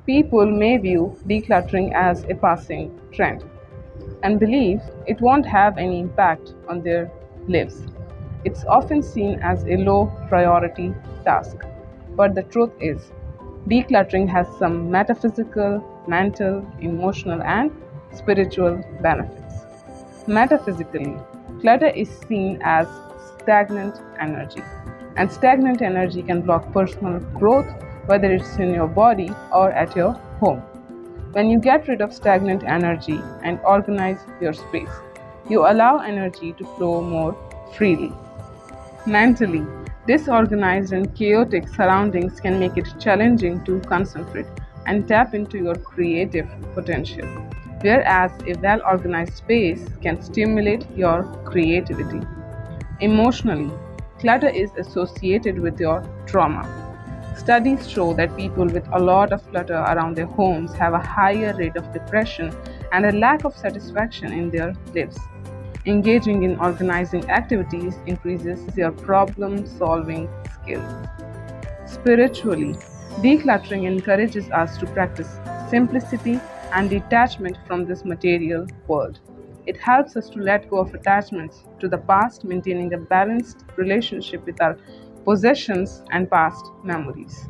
People may view decluttering as a passing trend and believe it won't have any impact on their lives. It's often seen as a low priority task. But the truth is, decluttering has some metaphysical, mental, emotional, and spiritual benefits. Metaphysically, clutter is seen as stagnant energy, and stagnant energy can block personal growth, whether it's in your body or at your home. When you get rid of stagnant energy and organize your space, you allow energy to flow more freely. Mentally, disorganized and chaotic surroundings can make it challenging to concentrate and tap into your creative potential, whereas a well organized space can stimulate your creativity. Emotionally, clutter is associated with your trauma. Studies show that people with a lot of clutter around their homes have a higher rate of depression and a lack of satisfaction in their lives. Engaging in organizing activities increases your problem solving skills. Spiritually, decluttering encourages us to practice simplicity and detachment from this material world. It helps us to let go of attachments to the past, maintaining a balanced relationship with our possessions and past memories.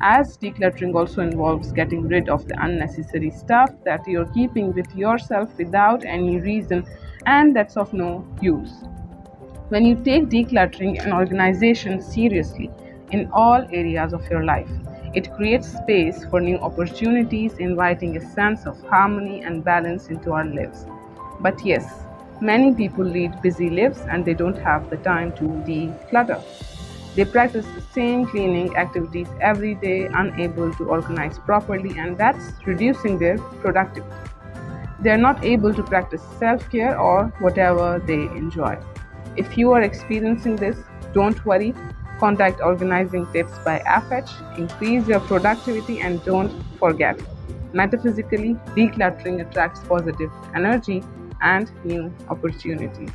As decluttering also involves getting rid of the unnecessary stuff that you're keeping with yourself without any reason and that's of no use. When you take decluttering and organization seriously in all areas of your life, it creates space for new opportunities, inviting a sense of harmony and balance into our lives. But yes, many people lead busy lives and they don't have the time to declutter. They practice the same cleaning activities every day, unable to organize properly, and that's reducing their productivity. They are not able to practice self care or whatever they enjoy. If you are experiencing this, don't worry. Contact Organizing Tips by FH. Increase your productivity and don't forget. Metaphysically, decluttering attracts positive energy and new opportunities.